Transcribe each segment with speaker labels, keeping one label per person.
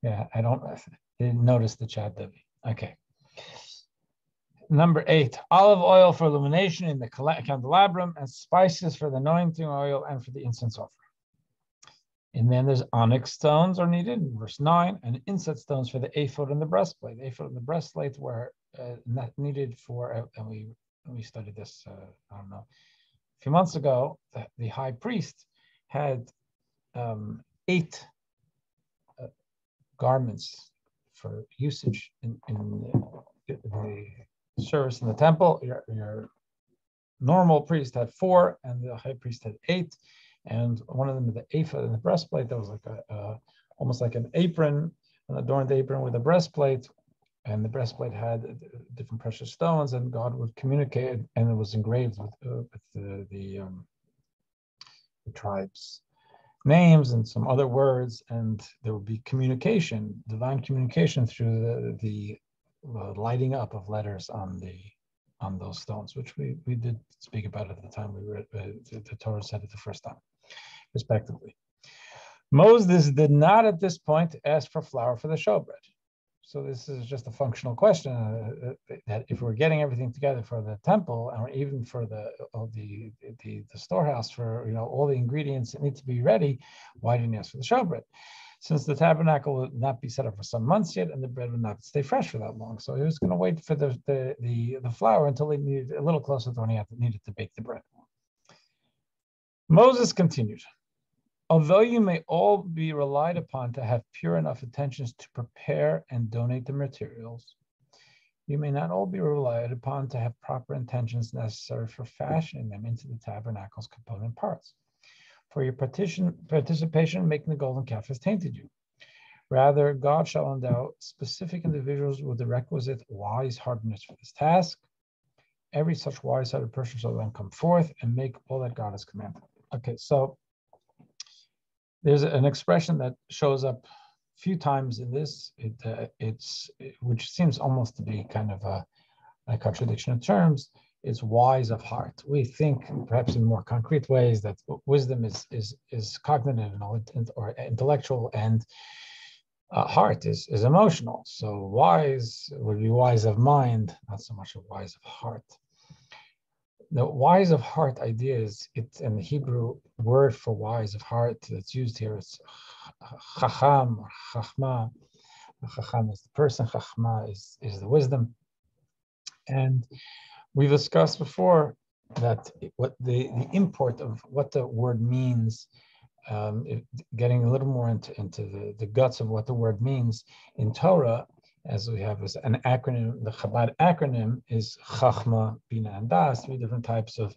Speaker 1: Yeah, didn't notice the chat, Debbie. Okay. Number 8, olive oil for illumination in the candelabrum, and spices for the anointing oil and for the incense offering. And then there's onyx stones are needed in verse 9, and inset stones for the ephod and the breastplate. The ephod and the breastplate were not needed for, and we studied this, I don't know, a few months ago. The high priest had 8 garments for usage in the service in the temple. Your normal priest had 4, and the high priest had 8. And one of them, the ephod and the breastplate, that was like almost like an apron, an adorned apron with a breastplate. And the breastplate had different precious stones, and God would communicate, and it was engraved with the tribes' names and some other words, and there would be communication, divine communication through the lighting up of letters on those stones, which we did speak about at the time we read the Torah said it the first time, respectively. Moses did not at this point ask for flour for the showbread. So this is just a functional question that if we're getting everything together for the temple, or even for the storehouse, for all the ingredients that need to be ready, why didn't he ask for the showbread? Since the tabernacle would not be set up for some months yet, and the bread would not stay fresh for that long, so he was going to wait for the flour until he needed a little closer to when he needed to bake the bread. Moses continued. Although you may all be relied upon to have pure enough intentions to prepare and donate the materials, you may not all be relied upon to have proper intentions necessary for fashioning them into the tabernacle's component parts. For your participation in making the golden calf has tainted you. Rather, God shall endow specific individuals with the requisite wise-heartedness for this task. Every such wise-hearted person shall then come forth and make all that God has commanded. Okay, so there's an expression that shows up a few times in this, which seems almost to be kind of a contradiction of terms. It's wise of heart. We think, perhaps in more concrete ways, that wisdom is cognitive or intellectual, and heart is emotional. So wise would be wise of mind, not so much a wise of heart. The wise of heart idea is, in the Hebrew word for wise of heart that's used here, it's chacham or chachma. Chacham is the person, chachma is the wisdom. And we discussed before that what the import of what the word means, getting a little more into the guts of what the word means in Torah, as we have as an acronym. The Chabad acronym is Chachma, Bina, and Das, 3 different types of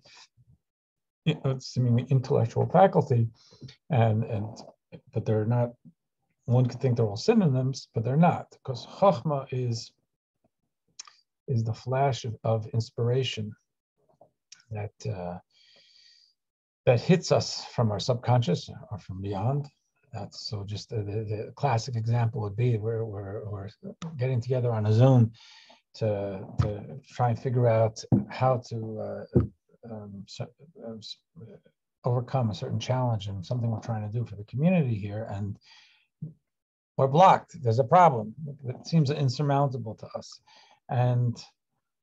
Speaker 1: seemingly intellectual faculty, but they're not. One could think they're all synonyms, but they're not, because Chachma is the flash of inspiration that hits us from our subconscious or from beyond. That's so. Just the classic example would be we're getting together on a Zoom to try and figure out how to overcome a certain challenge and something we're trying to do for the community here, and we're blocked. There's a problem. It seems insurmountable to us, and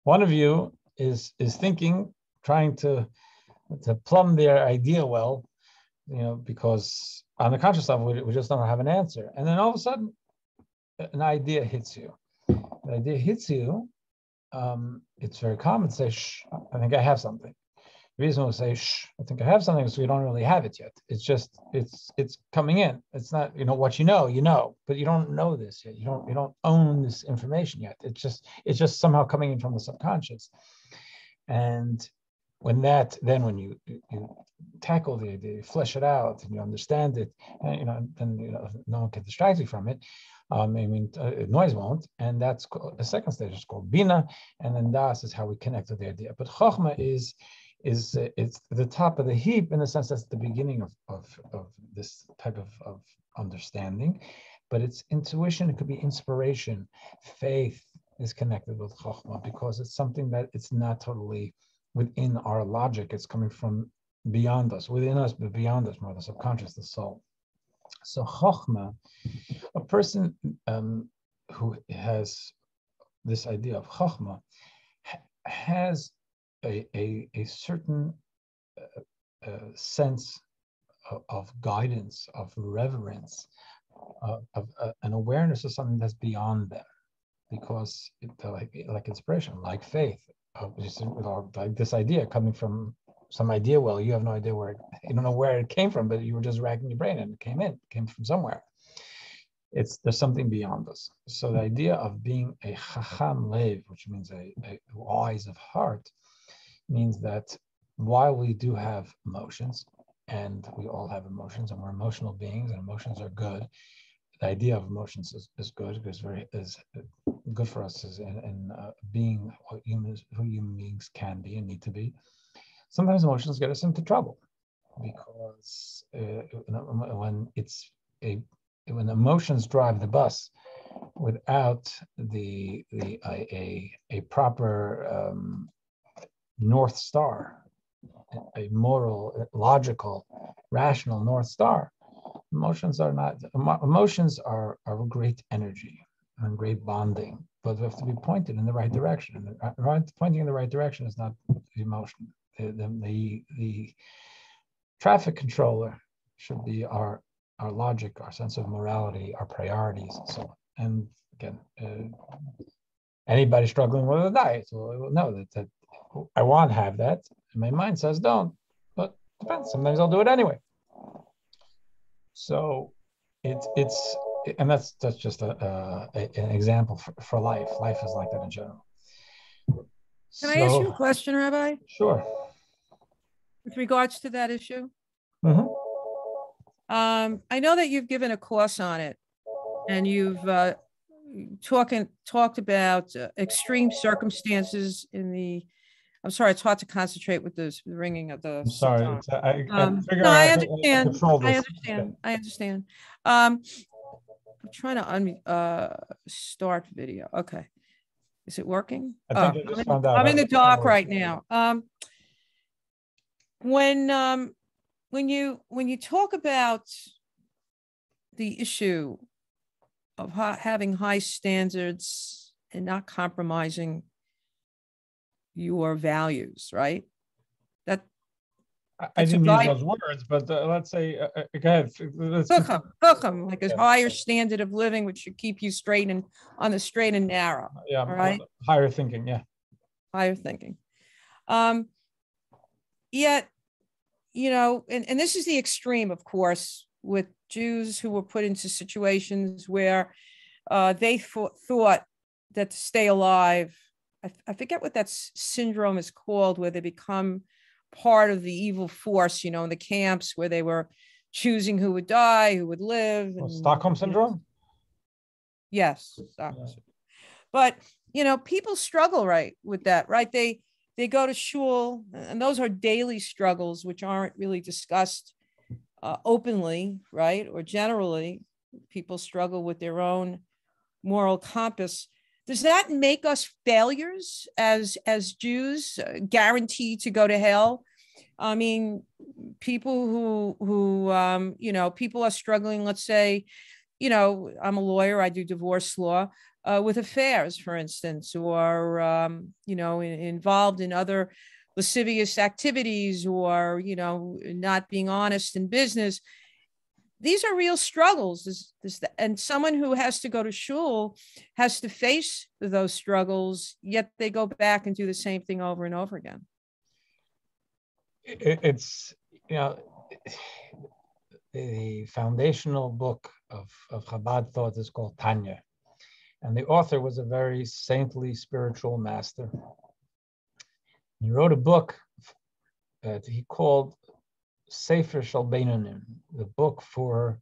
Speaker 1: one of you is thinking, trying to plumb their idea well, because on the conscious level, we just don't have an answer. And then all of a sudden, an idea hits you. The idea hits you. It's very common to say, shh, I think I have something. The reason we say, shh, I think I have something is we don't really have it yet. It's just, it's coming in. It's not, what you know, but you don't know this yet. You don't own this information yet. It's just somehow coming in from the subconscious. And when you tackle the idea, you flesh it out, and you understand it, and then no one can distract you from it. Noise won't, and that's the second stage. Is called Bina, and then Das is how we connect with the idea. But Chochma is it's the top of the heap, in the sense that's the beginning of this type of understanding. But it's intuition. It could be inspiration. Faith is connected with Chochma, because it's something that it's not totally within our logic. It's coming from beyond us, within us, but beyond us, more the subconscious, the soul. So chokhmah, a person who has this idea of chokhmah has a certain sense of guidance, of reverence, of an awareness of something that's beyond them, because like inspiration, like faith, or like this idea coming from some idea. Well, you have no idea you don't know where it came from, but you were just racking your brain and it came from somewhere. There's something beyond us. So the idea of being a chacham lev, which means a wise of heart, means that while we do have emotions, and we all have emotions, and we're emotional beings, and emotions are good. The idea of emotions is good, because is good for us in being who human beings can be and need to be. Sometimes emotions get us into trouble, because when emotions drive the bus without a proper North Star, a moral, logical, rational North Star, emotions are a great energy and great bonding, but we have to be pointed in the right direction. And pointing in the right direction is not emotion. The traffic controller should be our logic, our sense of morality, our priorities, and so on. And again, anybody struggling with a diet will know that I want to have that, and my mind says don't, but it depends. Sometimes I'll do it anyway. So it's and that's just an example for life. Life is like that in general.
Speaker 2: Can I ask you a question, Rabbi?
Speaker 1: Sure.
Speaker 2: With regards to that issue?
Speaker 1: Mm-hmm.
Speaker 2: I know that you've given a course on it, and you've talked about extreme circumstances in the. I'm sorry, it's hard to concentrate with the ringing of the.
Speaker 1: I'm sorry.
Speaker 2: No, I understand. I understand. I'm trying to start video. Okay, is it working?
Speaker 1: I think I just found out.
Speaker 2: I'm in the dark right now. When you talk about the issue of having high standards and not compromising your values, right?
Speaker 1: I didn't use those words, but let's say, go ahead.
Speaker 2: Like a higher standard of living, which should keep you straight and on the straight and narrow.
Speaker 1: Yeah,
Speaker 2: all right.
Speaker 1: Higher thinking, yeah.
Speaker 2: Higher thinking. Yet, and this is the extreme, of course, with Jews who were put into situations where they thought that to stay alive, I forget what that syndrome is called, where they become part of the evil force, in the camps where they were choosing who would die, who would live.
Speaker 1: Stockholm syndrome?
Speaker 2: Yes. Stockholm. Yeah. But, people struggle with that, right? They go to shul, and those are daily struggles, which aren't really discussed openly, right? Or generally, people struggle with their own moral compass. Does that make us failures as Jews, guaranteed to go to hell? I mean, people who people are struggling. Let's say, I'm a lawyer. I do divorce law, with affairs, for instance, or involved in other lascivious activities, or not being honest in business. These are real struggles. And someone who has to go to shul has to face those struggles, yet they go back and do the same thing over and over again.
Speaker 1: It's, the foundational book of Chabad thought is called Tanya. And the author was a very saintly spiritual master. He wrote a book that he called Sefer Shel Beinonim, the book for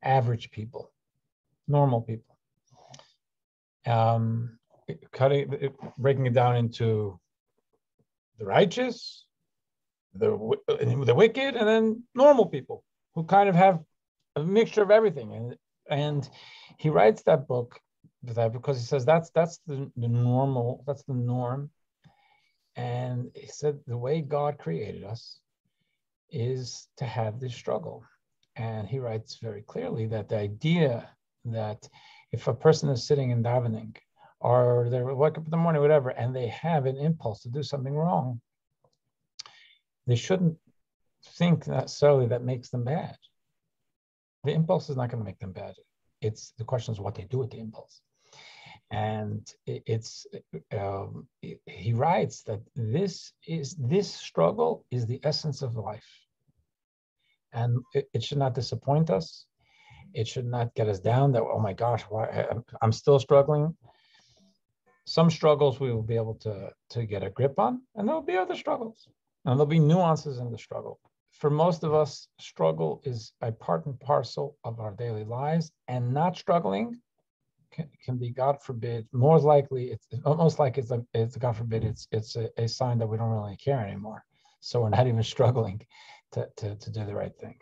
Speaker 1: average people, normal people. Breaking it down into the righteous, the wicked, and then normal people who kind of have a mixture of everything. And he writes that book because he says that's the normal, that's the norm. And he said the way God created us is to have this struggle. And he writes very clearly that the idea that if a person is sitting in davening, or they wake up in the morning, whatever, and they have an impulse to do something wrong, they shouldn't think necessarily that makes them bad. The impulse is not going to make them bad. It's the question is what they do with the impulse. And he writes that this struggle is the essence of life. And it should not disappoint us. It should not get us down that, oh my gosh, I'm still struggling. Some struggles we will be able to get a grip on, and there will be other struggles. And there'll be nuances in the struggle. For most of us, struggle is a part and parcel of our daily lives, and not struggling can be, God forbid, more likely, it's almost like it's God forbid, it's a sign that we don't really care anymore. So we're not even struggling to do the right thing.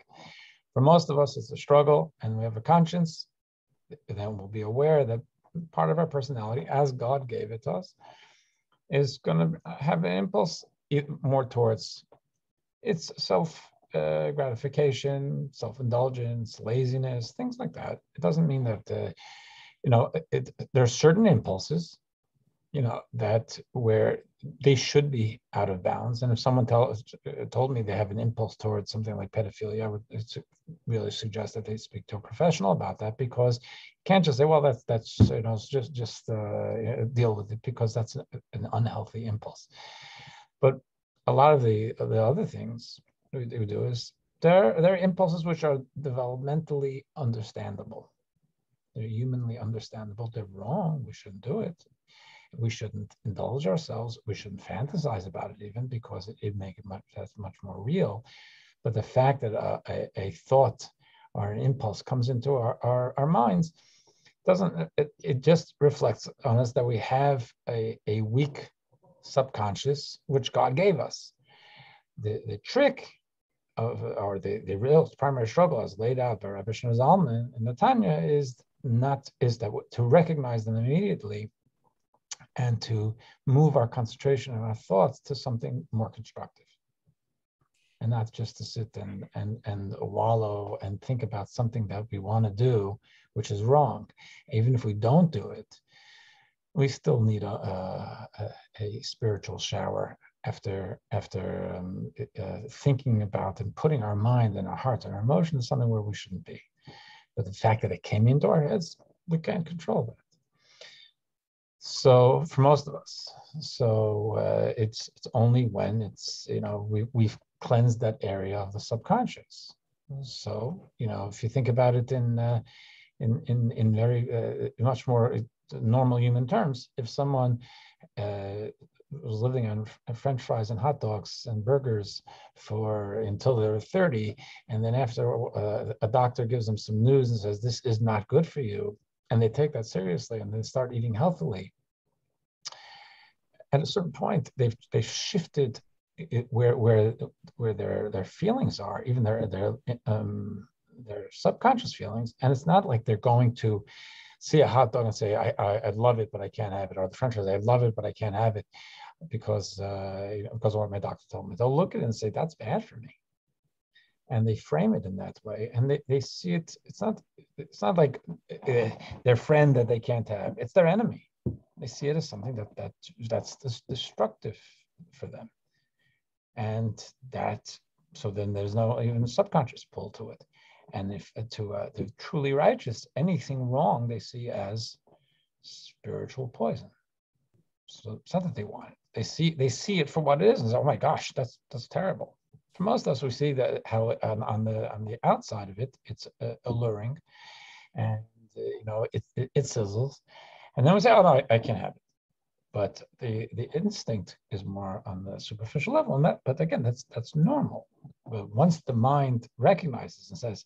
Speaker 1: For most of us, it's a struggle, and we have a conscience. Then we'll be aware that part of our personality, as God gave it to us, is going to have an impulse more towards its self-gratification, self-indulgence, laziness, things like that. It doesn't mean that, there are certain impulses, that where they should be out of bounds. And if someone told me they have an impulse towards something like pedophilia, I would really suggest that they speak to a professional about that, because you can't just say, well, that's just deal with it, because that's an unhealthy impulse. But a lot of the other things we do is there are impulses which are developmentally understandable. They're humanly understandable. They're wrong. We shouldn't do it. We shouldn't indulge ourselves. We shouldn't fantasize about it even, because it makes it much more real. But the fact that a thought or an impulse comes into our minds it just reflects on us that we have a weak subconscious, which God gave us. The trick of, or the real primary struggle, as laid out by Rabbi Zalman and Netanya, is that to recognize them immediately, and to move our concentration and our thoughts to something more constructive, and not just to sit and wallow and think about something that we want to do, which is wrong. Even if we don't do it, we still need a spiritual shower after thinking about and putting our mind and our hearts and our emotions something where we shouldn't be. But the fact that it came into our heads, we can't control that. So for most of us, it's only when it's, we've cleansed that area of the subconscious. So, if you think about it in very much more normal human terms, if someone was living on French fries and hot dogs and burgers until they were 30, and then after a doctor gives them some news and says, this is not good for you, and they take that seriously and they start eating healthily, at a certain point they've shifted where their feelings are, even their subconscious feelings. And it's not like they're going to see a hot dog and say, I love it, but I can't have it. Or the French fries, I love it, but I can't have it because of what my doctor told me. They'll look at it and say, that's bad for me. And they frame it in that way. And they see it, it's not like their friend that they can't have. It's their enemy. They see it as something that's destructive for them. And so then there's no even subconscious pull to it. And if to the truly righteous, anything wrong they see as spiritual poison. So it's not that they want it. They see it for what it is and say, oh my gosh, that's terrible. For most of us, we see that how on the outside of it, it's alluring, and it sizzles, and then we say, oh no, I can't have it. But the instinct is more on the superficial level, and but again, that's normal. But once the mind recognizes and says,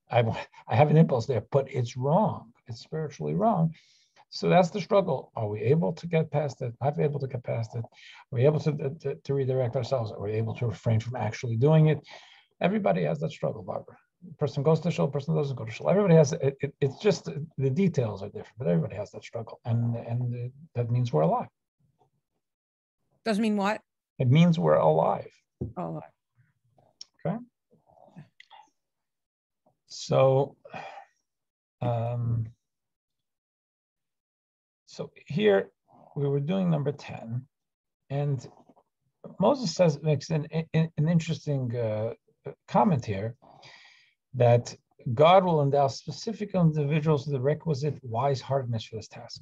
Speaker 1: I have an impulse there, but it's wrong. It's spiritually wrong. So that's the struggle. Are we able to get past it? Not able to get past it? Are we able to redirect ourselves? Are we able to refrain from actually doing it? Everybody has that struggle, Barbara. The person goes to shul, person doesn't go to shul. Everybody has it. It's just the details are different, but everybody has that struggle, and that means we're alive.
Speaker 2: Doesn't mean what?
Speaker 1: It means we're alive.
Speaker 2: Alive.
Speaker 1: Okay. So, so here we were doing number 10, and Moses makes an interesting comment here that God will endow specific individuals with the requisite wise-heartedness for this task.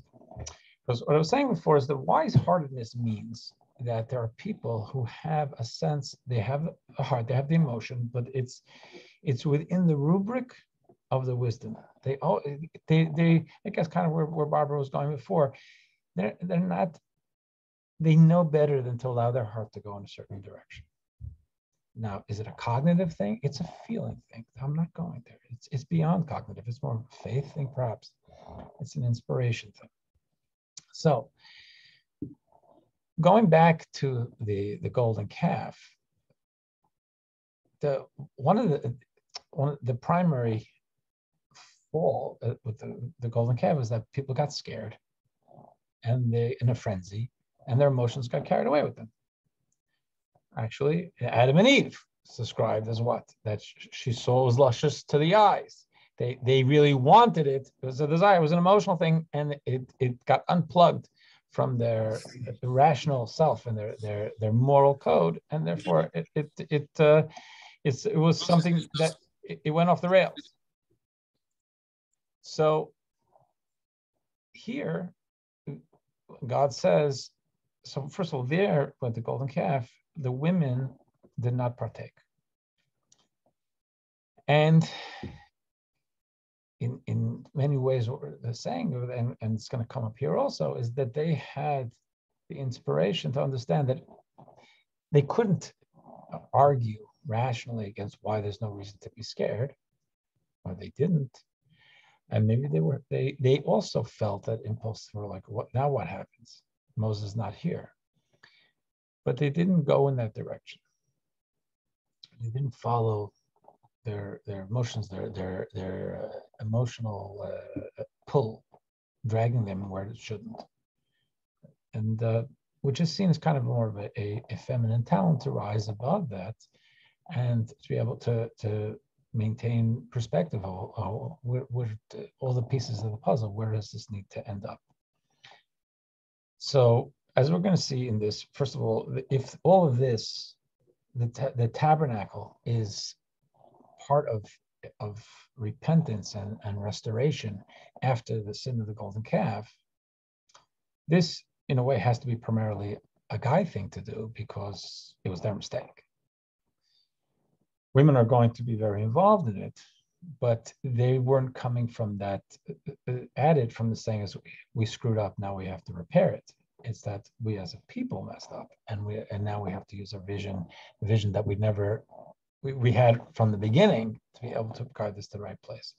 Speaker 1: Because what I was saying before is that wise-heartedness means that there are people who have a sense, they have a heart, they have the emotion, but it's within the rubric of the wisdom. They I guess kind of where Barbara was going before. They're not. They know better than to allow their heart to go in a certain direction. Now, is it a cognitive thing? It's a feeling thing. I'm not going there. It's beyond cognitive. It's more of a faith thing, perhaps. It's an inspiration thing. So, going back to the golden calf, one of the primary fall with the golden calf is that people got scared, and they in a frenzy, and their emotions got carried away with them. Actually, Adam and Eve is described as what? That she saw was luscious to the eyes. They really wanted it. It was a desire. It was an emotional thing, and it got unplugged from their rational self and their moral code, and therefore it was something that it went off the rails. So here, God says. So first of all, there with the golden calf, the women did not partake. And in many ways, what they're saying, and it's going to come up here also, is that they had the inspiration to understand that they couldn't argue rationally against why there's no reason to be scared, or they didn't. And maybe they also felt that impulse. Were like, what happens? Moses is not here. But they didn't go in that direction. They didn't follow their emotions, their emotional pull, dragging them where it shouldn't. And which is seen as kind of more of a feminine talent to rise above that and to be able to maintain perspective of all the pieces of the puzzle. Where does this need to end up? So, as we're going to see in this, first of all, if all of this, the tabernacle is part of repentance and restoration after the sin of the golden calf, this, in a way, has to be primarily a guy thing to do because it was their mistake. Women are going to be very involved in it, but they weren't coming from that, added from the saying is we screwed up, now we have to repair it. It's that we as a people messed up, and now we have to use our vision, the vision that we had from the beginning to be able to guide this to the right place.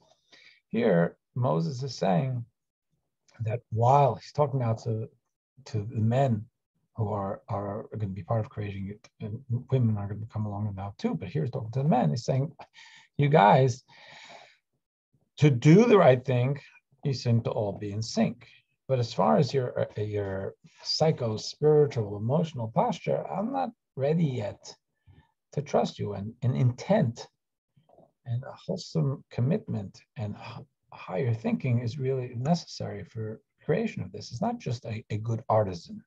Speaker 1: Here, Moses is saying that while he's talking now to the men who are going to be part of creating it, and women are going to come along now too, but here's talking to the men. He's saying, you guys, to do the right thing, you seem to all be in sync. But as far as your psycho-spiritual, emotional posture, I'm not ready yet to trust you. And an intent and a wholesome commitment and higher thinking is really necessary for creation of this. It's not just a good artisan.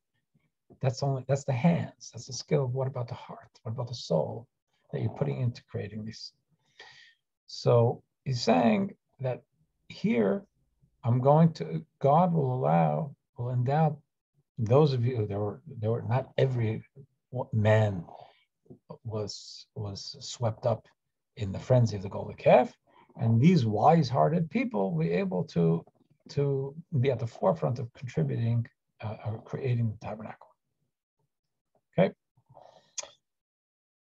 Speaker 1: That's the hands. That's the skill. What about the heart? What about the soul that you're putting into creating these? So he's saying that here, God will endow those of you, there were not every man was swept up in the frenzy of the golden calf, and these wise-hearted people were able to be at the forefront of contributing or creating the tabernacle. Okay,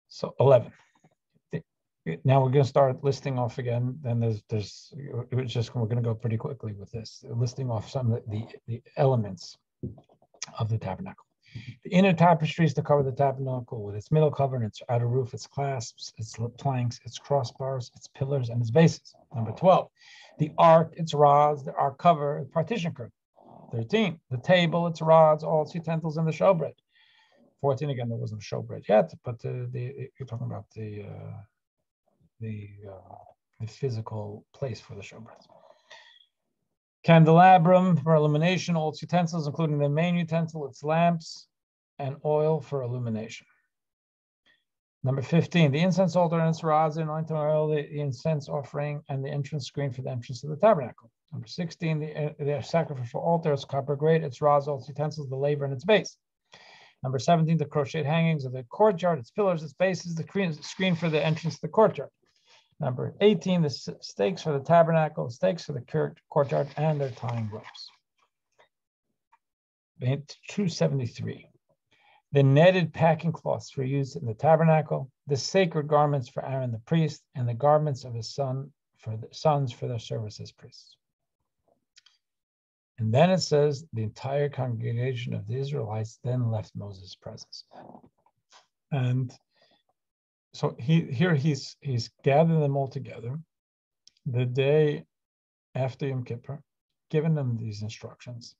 Speaker 1: so 11. Now we're going to start listing off again. Then we're going to go pretty quickly with this, listing off some of the elements of the tabernacle. The inner tapestry is to cover the tabernacle with its middle cover and its outer roof, its clasps, its planks, its crossbars, its pillars, and its bases. Number 12, the ark, its rods, the ark cover, the partition curtain. 13, the table, its rods, all its utensils, and the showbread. 14, again, there wasn't a showbread yet, but you're talking about the physical place for the showbread. Candelabrum for illumination, all its utensils, including the main utensil, its lamps, and oil for illumination. Number 15, the incense altar and its rods, anointing oil, the incense offering, and the entrance screen for the entrance of the tabernacle. Number 16, the sacrificial altar, its copper grate, its rods, all its utensils, the laver, and its base. Number 17, the crocheted hangings of the courtyard, its pillars, its bases, the screen for the entrance to the courtyard. Number 18, the stakes for the tabernacle, stakes for the courtyard, and their tying ropes. 273. The netted packing cloths for use in the tabernacle, the sacred garments for Aaron the priest, and the garments of his sons for their service as priests. And then it says the entire congregation of the Israelites then left Moses' presence. And so he's gathering them all together the day after Yom Kippur, giving them these instructions.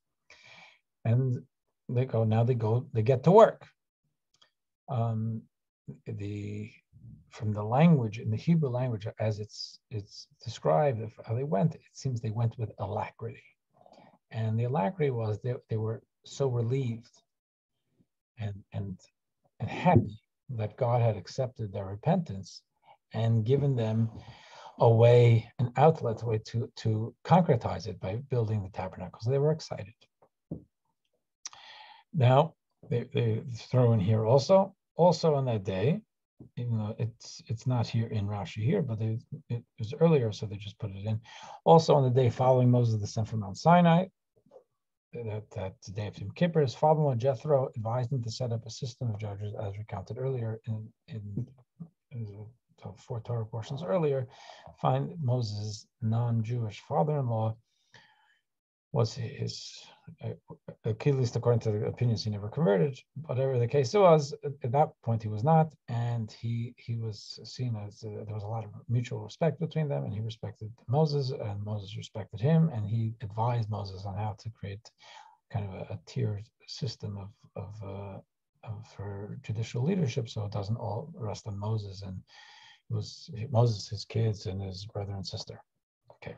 Speaker 1: And they get to work. From the language, in the Hebrew language, as it's described of how they went, it seems they went with alacrity. And the alacrity was they were so relieved and happy that God had accepted their repentance and given them an outlet way to concretize it by building the tabernacle. So they were excited. Now they throw in here also on that day, even though it's not here in Rashi here, but it was earlier, so they just put it in. Also on the day following Moses descent from Mount Sinai, that day of Yom Kippur, his father-in-law Jethro advised him to set up a system of judges, as recounted earlier in 4 Torah portions earlier. Find Moses' non-Jewish father-in-law was at least according to the opinions, he never converted. Whatever the case was, at that point he was not, and he was seen as there was a lot of mutual respect between them, and he respected Moses, and Moses respected him, and he advised Moses on how to create kind of a tiered system for judicial leadership, so it doesn't all rest on Moses, and it was Moses, his kids, and his brother and sister. Okay.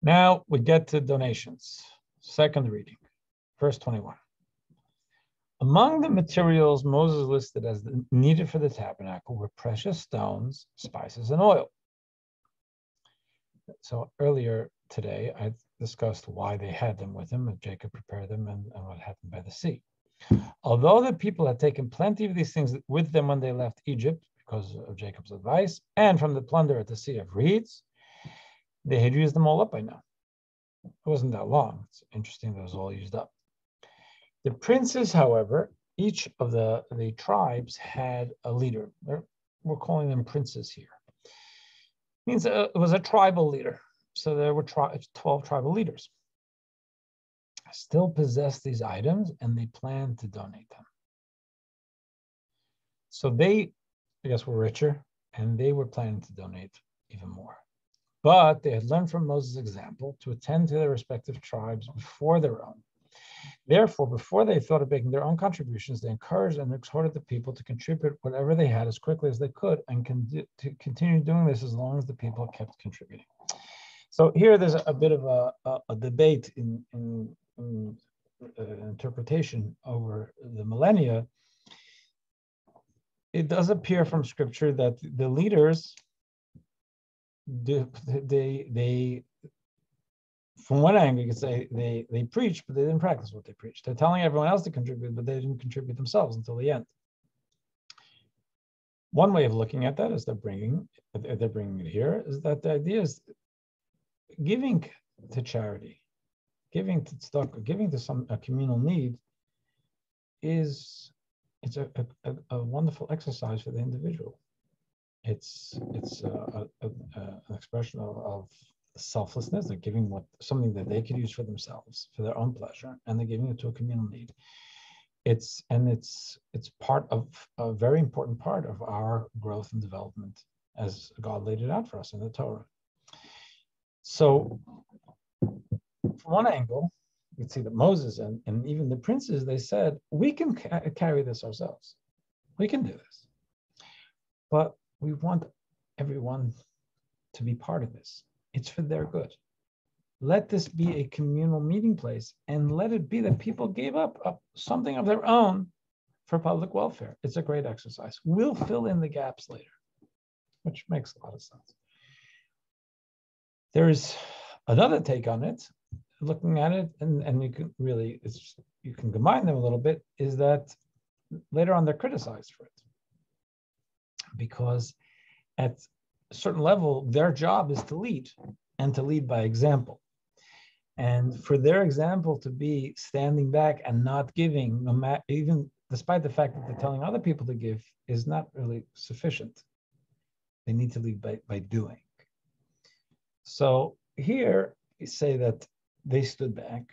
Speaker 1: Now we get to donations. Second reading, verse 21. Among the materials Moses listed as needed for the tabernacle were precious stones, spices, and oil. So earlier today, I discussed why they had them with them, and Jacob prepared them, and what happened by the sea. Although the people had taken plenty of these things with them when they left Egypt, because of Jacob's advice, and from the plunder at the Sea of Reeds, they had used them all up by now. It wasn't that long. It's interesting that it was all used up. The princes, however, each of the tribes had a leader. We're calling them princes here. It means it was a tribal leader. So there were 12 tribal leaders. Still possessed these items, and they planned to donate them. So they, I guess, were richer, and they were planning to donate even more. But they had learned from Moses' example to attend to their respective tribes before their own. Therefore, before they thought of making their own contributions, they encouraged and exhorted the people to contribute whatever they had as quickly as they could, and to continue doing this as long as the people kept contributing. So here there's a bit of a debate in interpretation over the millennia. It does appear from scripture that the leaders, they from one angle, you could say they preach, but they didn't practice what they preached. They're telling everyone else to contribute, but they didn't contribute themselves until the end. One way of looking at that is they're bringing it here, is that the idea is giving to charity, giving to tzedakah, giving to a communal need it's a wonderful exercise for the individual. It's an expression of selflessness. They're giving something that they could use for themselves, for their own pleasure, and they're giving it to a communal need. It's part of a very important part of our growth and development as God laid it out for us in the Torah. So from one angle, you can see that Moses and even the princes, they said, we can carry this ourselves. We can do this. But we want everyone to be part of this. It's for their good. Let this be a communal meeting place, and let it be that people gave up something of their own for public welfare. It's a great exercise. We'll fill in the gaps later, which makes a lot of sense. There's another take on it, looking at it, and you can really, you can combine them a little bit, is that later on they're criticized for it. Because at a certain level, their job is to lead, and to lead by example. And for their example to be standing back and not giving, no matter, even despite the fact that they're telling other people to give, is not really sufficient. They need to lead by doing. So here we say that they stood back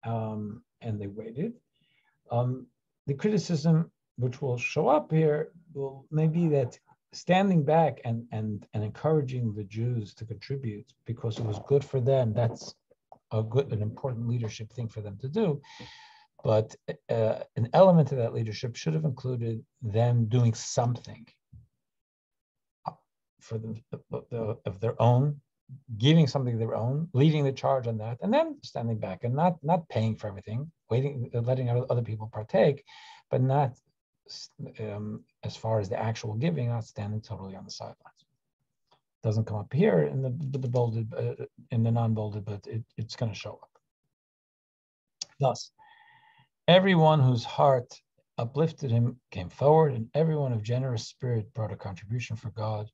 Speaker 1: and they waited. The criticism which will show up here will maybe that standing back and encouraging the Jews to contribute because it was good for them, that's an important leadership thing for them to do. But an element of that leadership should have included them doing something for them of their own, giving something of their own, leading the charge on that, and then standing back and not paying for everything, waiting, letting other people partake, but not as far as the actual giving, not standing totally on the sidelines. Doesn't come up here in the bolded, in the non-bolded, but it's going to show up. Thus, everyone whose heart uplifted him came forward, and everyone of generous spirit brought a contribution for God,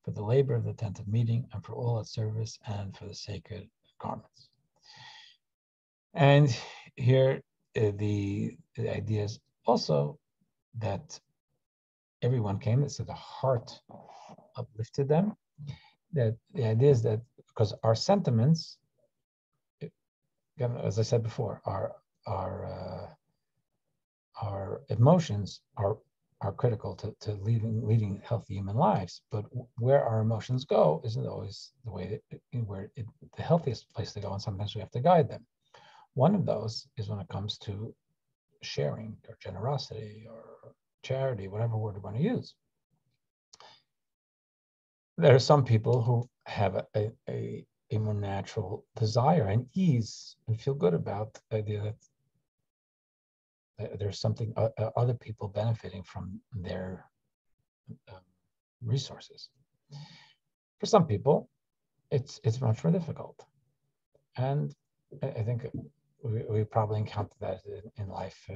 Speaker 1: for the labor of the tent of meeting, and for all its service, and for the sacred garments. And here the idea is also that everyone came, so the heart uplifted them. That the idea is that because our sentiments, as I said before, our emotions are critical to leading healthy human lives. But where our emotions go isn't always the way the healthiest place to go, and sometimes we have to guide them. One of those is when it comes to sharing or generosity or charity, whatever word we want to use. There are some people who have a more natural desire and ease and feel good about the idea that there's something other people benefiting from their resources. For some people, it's much more difficult, and I think we probably encounter that in life.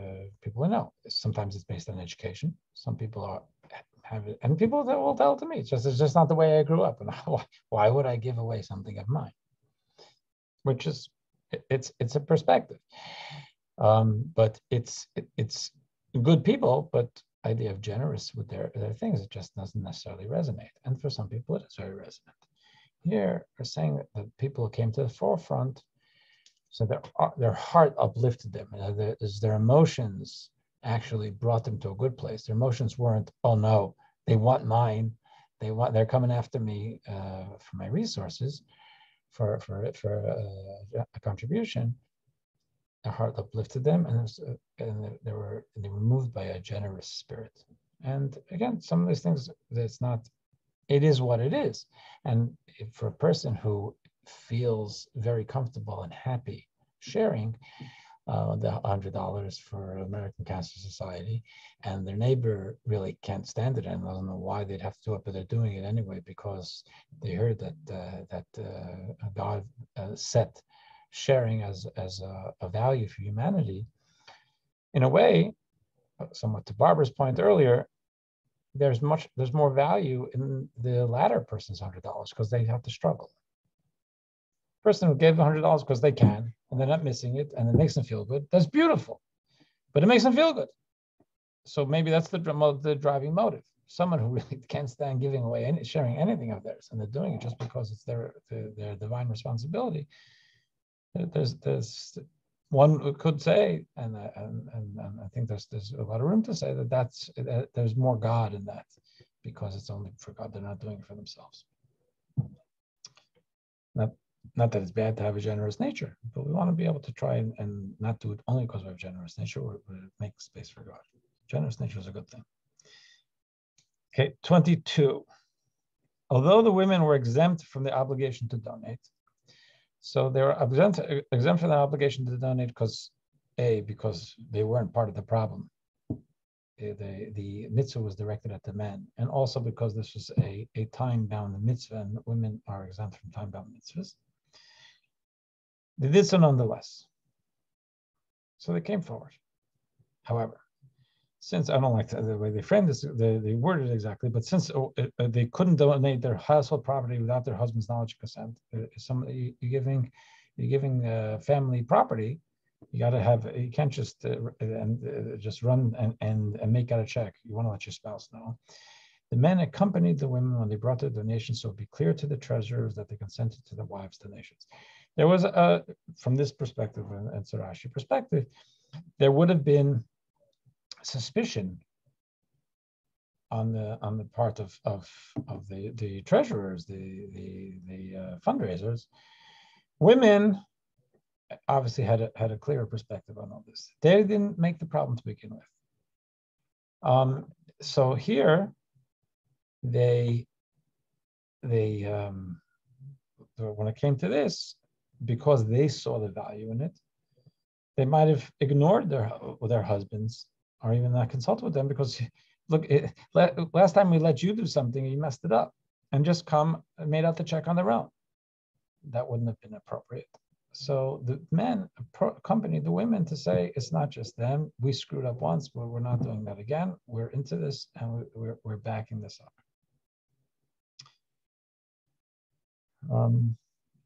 Speaker 1: People will know. Sometimes it's based on education. Some people have it, and people that will tell it to me. It's just not the way I grew up, and why would I give away something of mine? Which is, it's a perspective, but it's good people. But idea of generous with their things, it just doesn't necessarily resonate. And for some people, it is very resonant. Here, we're saying that the people who came to the forefront, so their heart uplifted them. Their emotions actually brought them to a good place. Their emotions weren't, oh no, they want mine. They're coming after me for my resources, for a contribution. Their heart uplifted them, and they were moved by a generous spirit. And again, some of these things, it is what it is. And for a person who feels very comfortable and happy sharing the $100 for American Cancer Society, and their neighbor really can't stand it and doesn't know why they'd have to do it, but they're doing it anyway because they heard that God set sharing as a value for humanity. In a way, somewhat to Barbara's point earlier, there's more value in the latter person's $100 because they have to struggle. Person who gave $100 because they can, and they're not missing it, and it makes them feel good. That's beautiful, but it makes them feel good. So maybe that's the driving motive. Someone who really can't stand giving away sharing anything of theirs, and they're doing it just because it's their divine responsibility. There's one could say, and I think there's a lot of room to say that there's more God in that, because it's only for God. They're not doing it for themselves. Not that it's bad to have a generous nature, but we want to be able to try and not do it only because we have generous nature, or make space for God. Generous nature is a good thing. Okay, 22. Although the women were exempt from the obligation to donate, so they were exempt from the obligation to donate because they weren't part of the problem. The mitzvah was directed at the men, and also because this was a time-bound mitzvah, and women are exempt from time-bound mitzvahs. They did so nonetheless. So they came forward. However, since I don't like the way they framed this, they worded it exactly, but since they couldn't donate their household property without their husband's knowledge and consent, you're giving family property, you got to have, you can't just just run and make out a check. You want to let your spouse know. The men accompanied the women when they brought their donations, so it would be clear to the treasurers that they consented to the wives' donations. There was from this perspective and Sarashi perspective, there would have been suspicion on the part of the treasurers, the fundraisers. Women obviously had a clearer perspective on all this. They didn't make the problem to begin with. So here, they when it came to this, because they saw the value in it, they might have ignored their husbands or even not consulted with them because, look, last time we let you do something, you messed it up, and just come and made out the check on their own. That wouldn't have been appropriate. So the men accompanied the women to say, it's not just them. We screwed up once, but we're not doing that again. We're into this, and we're backing this up.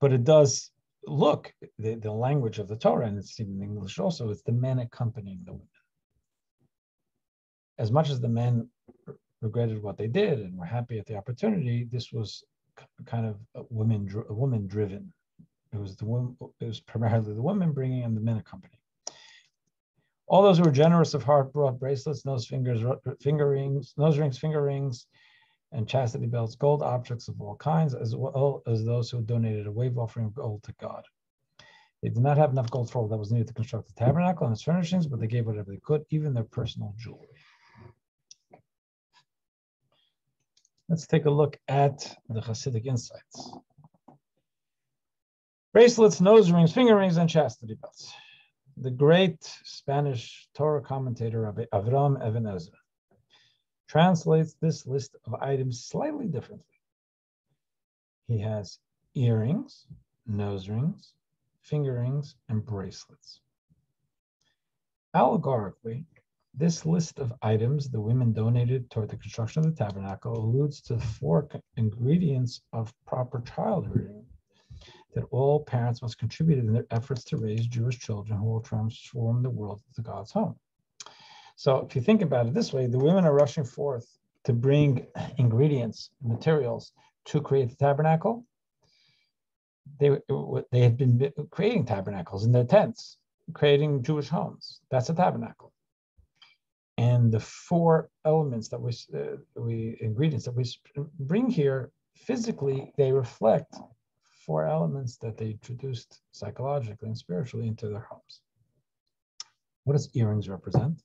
Speaker 1: But it does look, the language of the Torah, and it's even in English also, it's the men accompanying the women. As much as the men regretted what they did and were happy at the opportunity, this was kind of a woman driven. It was primarily the women bringing and the men accompanying. All those who were generous of heart brought bracelets, finger rings, and chastity belts, gold objects of all kinds, as well as those who donated a wave offering of gold to God. They did not have enough gold for all that was needed to construct the tabernacle and its furnishings, but they gave whatever they could, even their personal jewelry. Let's take a look at the Hasidic insights. Bracelets, nose rings, finger rings, and chastity belts. The great Spanish Torah commentator, Rabbi Avram Even Ezra, translates this list of items slightly differently. He has earrings, nose rings, finger rings, and bracelets. Allegorically, this list of items the women donated toward the construction of the tabernacle alludes to the 4 ingredients of proper child rearing that all parents must contribute in their efforts to raise Jewish children who will transform the world into God's home. So if you think about it this way, the women are rushing forth to bring ingredients, materials to create the tabernacle. They had been creating tabernacles in their tents, creating Jewish homes. That's a tabernacle. And the 4 elements that ingredients that we bring here, physically, they reflect 4 elements that they introduced psychologically and spiritually into their homes. What does earrings represent?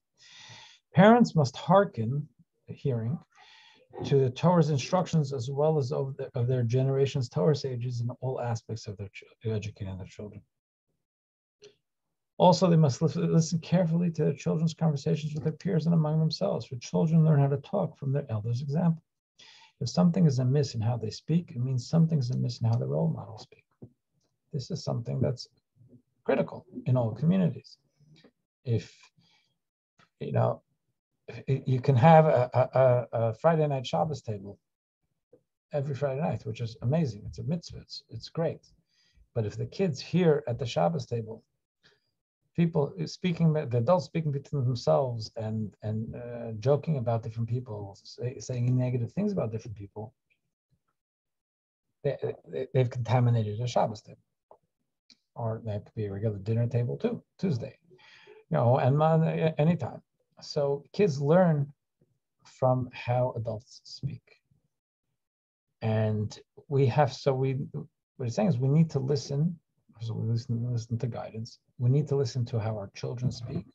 Speaker 1: Parents must hearken, hearing, to the Torah's instructions as well as of their generation's Torah sages in all aspects of their educating their children. Also, they must listen carefully to their children's conversations with their peers and among themselves, for children learn how to talk from their elders' example. If something is amiss in how they speak, it means something is amiss in how their role models speak. This is something that's critical in all communities. If you can have a Friday night Shabbos table every Friday night, which is amazing. It's a mitzvah. It's great. But if the kids hear at the Shabbos table, the adults speaking between themselves and joking about different people, saying negative things about different people, they've contaminated a Shabbos table. Or that could be a regular dinner table too, Tuesday, and anytime. So kids learn from how adults speak. And what he's saying is we need to listen. So we listen to guidance. We need to listen to how our children speak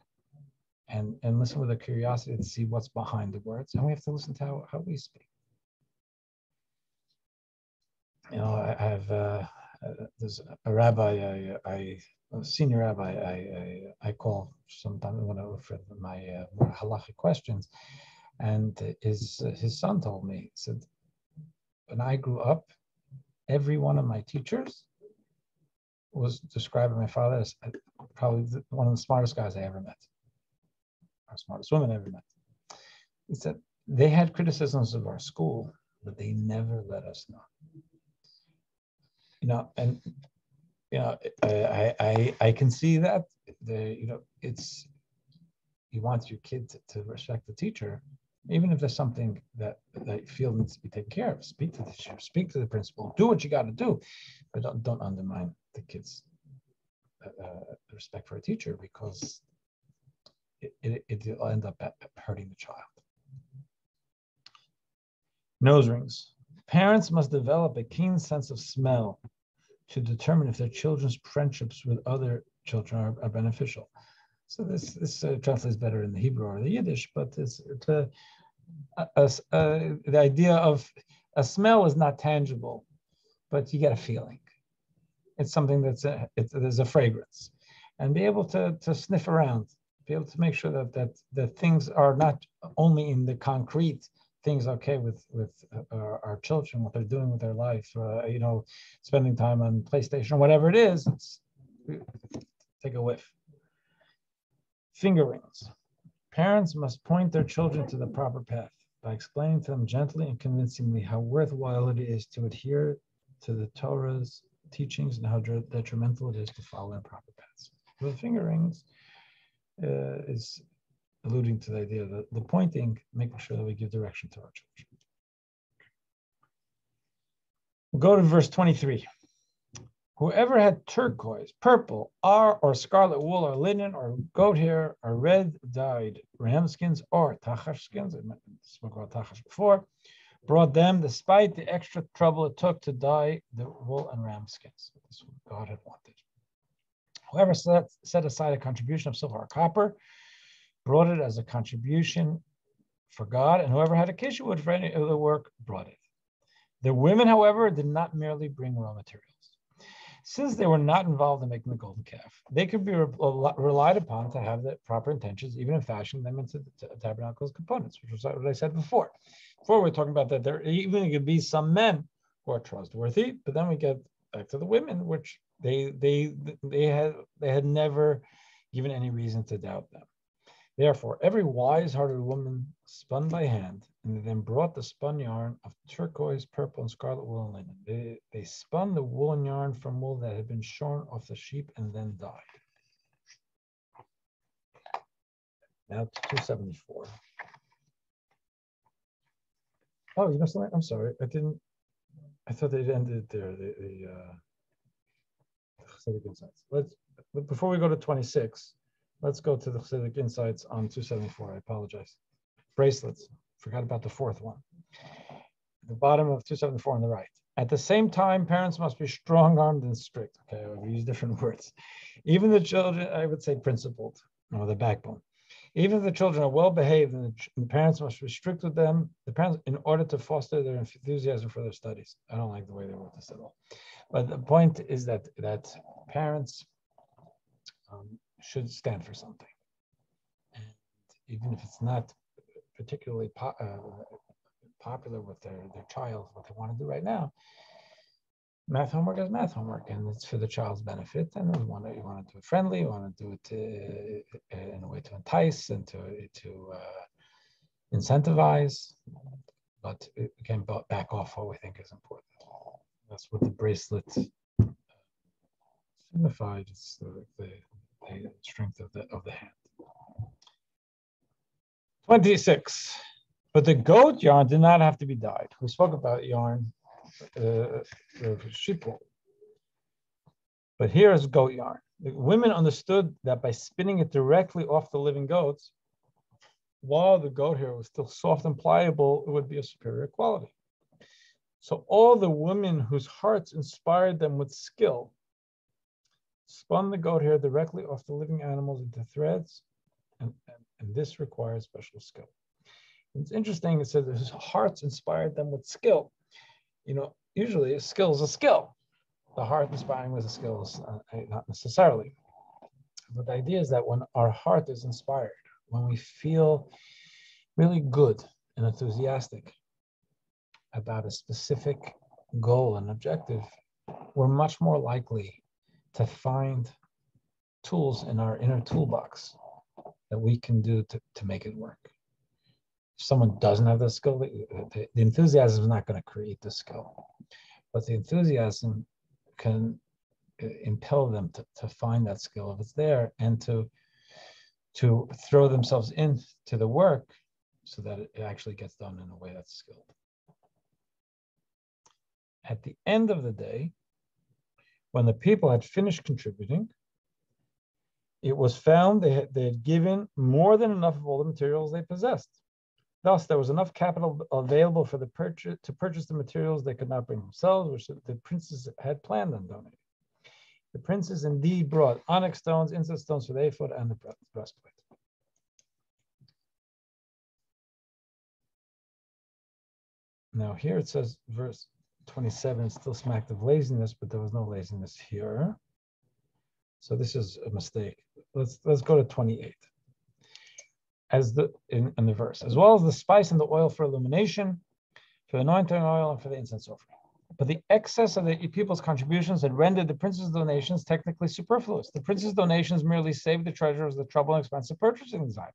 Speaker 1: and listen with a curiosity to see what's behind the words. And we have to listen to how we speak. I have there's a rabbi, a senior rabbi, I call sometimes when for my more halachic questions, and his son told me, he said, when I grew up, every one of my teachers was describing my father as probably one of the smartest guys I ever met, or smartest women I ever met. He said they had criticisms of our school, but they never let us know. And I can see that it's you want your kid to respect the teacher, even if there's something that you feel needs to be taken care of. Speak to the teacher, speak to the principal, do what you got to do, but don't undermine the kids' respect for a teacher, because it'll end up hurting the child. Nose rings. Parents must develop a keen sense of smell to determine if their children's friendships with other children are beneficial. So this translates better in the Hebrew or the Yiddish, but the idea of a smell is not tangible, but you get a feeling. It's something there's a fragrance, and be able to sniff around, be able to make sure that things are not only in the concrete. Things okay with our children, what they're doing with their life, spending time on PlayStation, whatever it is, take a whiff. Finger rings. Parents must point their children to the proper path by explaining to them gently and convincingly how worthwhile it is to adhere to the Torah's teachings and how detrimental it is to follow improper paths. With finger rings is alluding to the idea that the pointing, making sure that we give direction to our children. We'll go to verse 23. Whoever had turquoise, purple, or scarlet wool, or linen, or goat hair, or red dyed ram skins, or tachash skins, I spoke about tachash before, brought them despite the extra trouble it took to dye the wool and ram skins. This is what God had wanted. Whoever set aside a contribution of silver or copper, brought it as a contribution for God, and whoever had a kishu wood for any other work brought it. The women, however, did not merely bring raw materials. Since they were not involved in making the golden calf, they could be relied upon to have the proper intentions, even in fashioning them into the tabernacle's components, which was what I said before. Before we were talking about that there even could be some men who are trustworthy, but then we get back to the women, which they had never given any reason to doubt them. Therefore, every wise-hearted woman spun by hand, and they then brought the spun yarn of turquoise, purple, and scarlet wool and linen. They spun the woolen yarn from wool that had been shorn off the sheep and then dyed. Now to 274. Oh, you know something? I'm sorry. I thought they'd ended there. The Chassidic insights. Before we go to 26, let's go to the Chassidic insights on 274. I apologize. Bracelets. Forgot about the fourth one. The bottom of 274 on the right. At the same time, parents must be strong-armed and strict. Okay, we use different words. Even the children, I would say principled, or the backbone. Even if the children are well-behaved, and the parents must restrict with them, the parents, in order to foster their enthusiasm for their studies. I don't like the way they wrote this at all. But the point is that parents should stand for something. And even if it's not particularly popular with their child, what they want to do right now, math homework is math homework, and it's for the child's benefit. And you want to do it friendly, you want to do it in a way to entice and to incentivize. But again, back off what we think is important. That's what the bracelet signified. It's the strength of the hand. 26. But the goat yarn did not have to be dyed. We spoke about yarn, sheep wool. But here is goat yarn. The women understood that by spinning it directly off the living goats, while the goat hair was still soft and pliable, it would be a superior quality. So all the women whose hearts inspired them with skill spun the goat hair directly off the living animals into threads, and this requires special skill. It's interesting, it says his hearts inspired them with skill. usually a skill is a skill. The heart inspiring with a skill is not necessarily. But the idea is that when our heart is inspired, when we feel really good and enthusiastic about a specific goal and objective, we're much more likely to find tools in our inner toolbox that we can do to make it work. If someone doesn't have the skill, the enthusiasm is not going to create the skill, but the enthusiasm can impel them to find that skill if it's there, and to throw themselves into the work so that it actually gets done in a way that's skilled. At the end of the day, when the people had finished contributing, it was found they had given more than enough of all the materials they possessed. Thus, there was enough capital available for to purchase the materials they could not bring themselves, which the princes had planned on donating. The princes indeed brought onyx stones, incense stones for the ephod and the breastplate. Now here it says, verse 27, still smacked of laziness, but there was no laziness here. So this is a mistake. Let's go to 28. As in the verse, as well as the spice and the oil for illumination, for the anointing oil, and for the incense offering. But the excess of the people's contributions had rendered the prince's donations technically superfluous. The prince's donations merely saved the treasurers the trouble and expense of purchasing these items.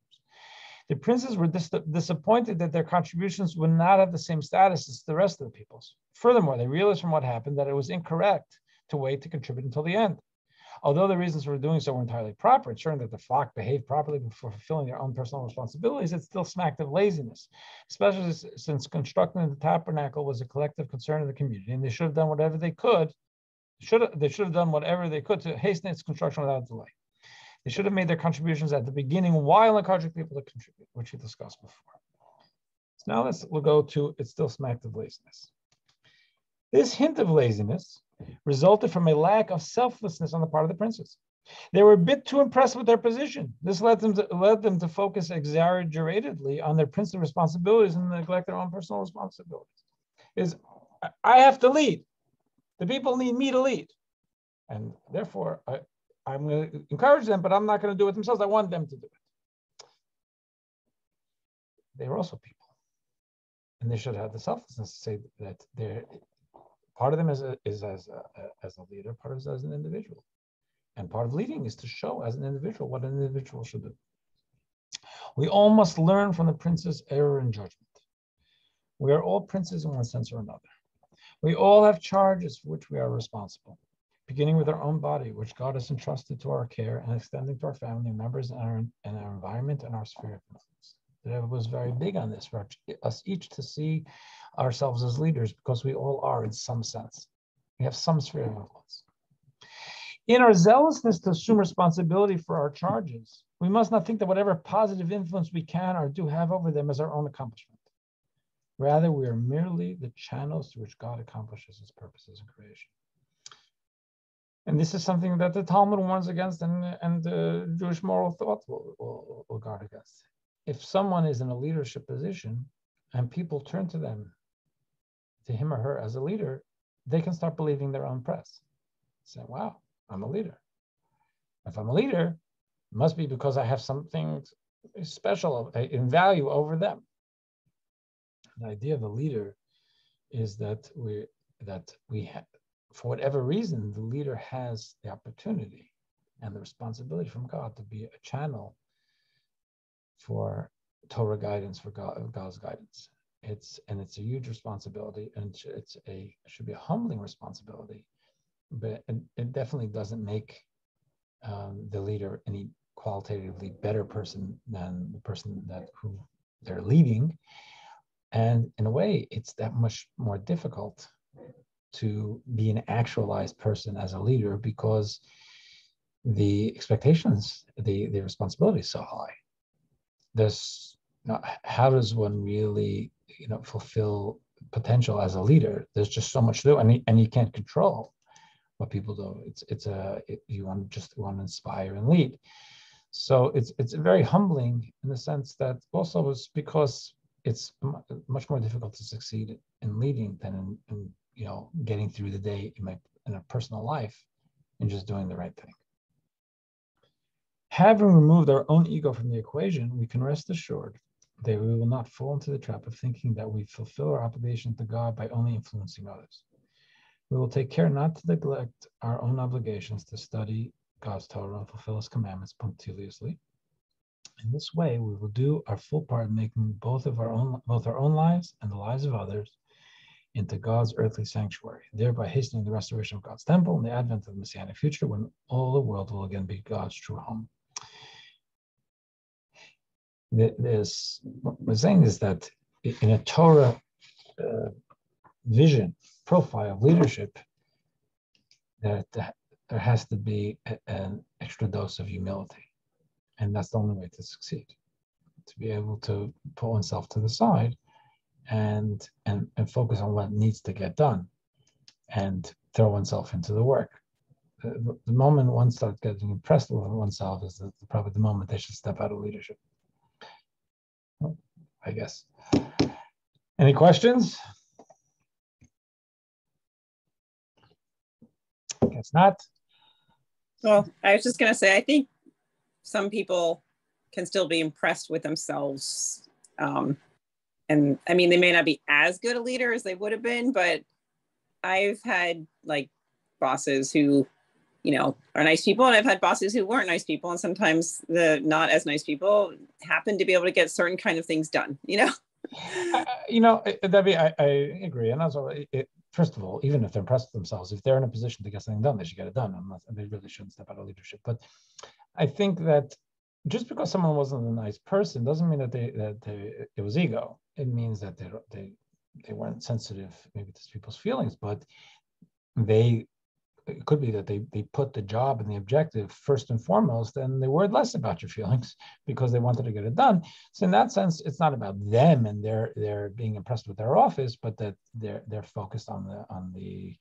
Speaker 1: The princes were disappointed that their contributions would not have the same status as the rest of the people's. Furthermore, they realized from what happened that it was incorrect to wait to contribute until the end. Although the reasons for doing so were entirely proper, ensuring that the flock behaved properly before fulfilling their own personal responsibilities, it still smacked of laziness, especially since constructing the tabernacle was a collective concern of the community, and they should have done whatever they could. They should have done whatever they could to hasten its construction without delay. They should have made their contributions at the beginning while encouraging people to contribute, which we discussed before. So now we'll go to it still smacked of laziness. This hint of laziness resulted from a lack of selflessness on the part of the princes. They were a bit too impressed with their position. This led them to focus exaggeratedly on their princely responsibilities and neglect their own personal responsibilities. I have to lead. The people need me to lead. And therefore, I'm going to encourage them, but I'm not going to do it themselves. I want them to do it. They were also people. And they should have the selflessness to say that they're part of them is as a leader, part of it is as an individual. And part of leading is to show as an individual what an individual should do. We all must learn from the prince's error in judgment. We are all princes in one sense or another. We all have charges for which we are responsible, beginning with our own body, which God has entrusted to our care, and extending to our family members and our environment and our sphere of influence. The Rebbe was very big on this, for us each to see ourselves as leaders, because we all are in some sense. We have some sphere of influence. In our zealousness to assume responsibility for our charges, we must not think that whatever positive influence we can or do have over them is our own accomplishment. Rather, we are merely the channels through which God accomplishes his purposes in creation. And this is something that the Talmud warns against, and the Jewish moral thought will guard against. If someone is in a leadership position and people turn to him or her as a leader, they can start believing their own press. Saying, wow, I'm a leader. If I'm a leader, it must be because I have something special in value over them. The idea of a leader is that we have, for whatever reason, the leader has the opportunity and the responsibility from God to be a channel for Torah guidance, for God's guidance. It's a huge responsibility, and it should be a humbling responsibility, but it definitely doesn't make the leader any qualitatively better person than the person who they're leading. And in a way, it's that much more difficult to be an actualized person as a leader, because the expectations, the responsibility is so high. How does one really, fulfill potential as a leader? There's just so much to do, and you can't control what people do. You want to inspire and lead. So it's very humbling in the sense that also is because it's much more difficult to succeed in leading than in getting through the day in a personal life and just doing the right thing. Having removed our own ego from the equation, we can rest assured that we will not fall into the trap of thinking that we fulfill our obligation to God by only influencing others. We will take care not to neglect our own obligations to study God's Torah and fulfill His commandments punctiliously. In this way, we will do our full part in making both our own lives and the lives of others into God's earthly sanctuary, thereby hastening the restoration of God's temple and the advent of the Messianic future when all the world will again be God's true home. What we're saying is that in a Torah vision, profile of leadership, that there has to be an extra dose of humility. And that's the only way to succeed, to be able to put oneself to the side and focus on what needs to get done and throw oneself into the work. The moment one starts getting impressed with oneself is probably the moment they should step out of leadership, I guess. Any questions? Guess not.
Speaker 3: Well, I was just going to say, I think some people can still be impressed with themselves. And I mean, they may not be as good a leader as they would have been, but I've had like bosses who, are nice people, and I've had bosses who weren't nice people. And sometimes the not as nice people happen to be able to get certain kind of things done,
Speaker 1: Debbie, I agree. And also, first of all, even if they're impressed with themselves, if they're in a position to get something done, they should get it done. They really shouldn't step out of leadership. But I think that just because someone wasn't a nice person doesn't mean that it was ego. It means that they weren't sensitive maybe to people's feelings, but it could be that they put the job and the objective first and foremost, and they worried less about your feelings because they wanted to get it done. So in that sense, it's not about them and they're being impressed with their office, but that they're focused on the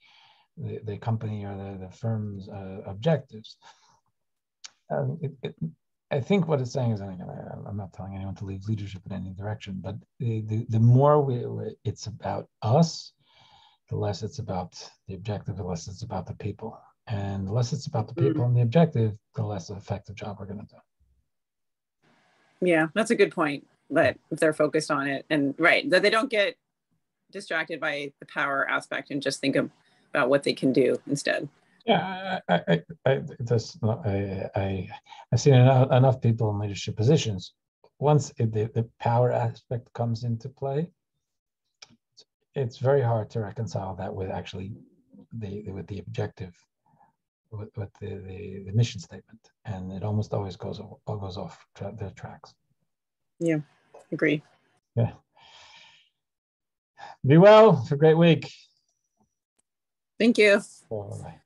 Speaker 1: company or the firm's objectives. I think what it's saying is, and again, I'm not telling anyone to leave leadership in any direction, but the more it's about us, the less it's about the objective, the less it's about the people. And the less it's about the people and the objective, the less effective job we're going to do.
Speaker 3: Yeah, that's a good point. But if they're focused on it, and right, that they don't get distracted by the power aspect and just think about what they can do instead.
Speaker 1: Yeah, I've seen enough people in leadership positions. Once the power aspect comes into play, it's very hard to reconcile that with actually the objective, with the mission statement, and it almost always goes off the tracks.
Speaker 3: Yeah, agree.
Speaker 1: Yeah. Be well. Have a great week.
Speaker 3: Thank you.
Speaker 1: Bye.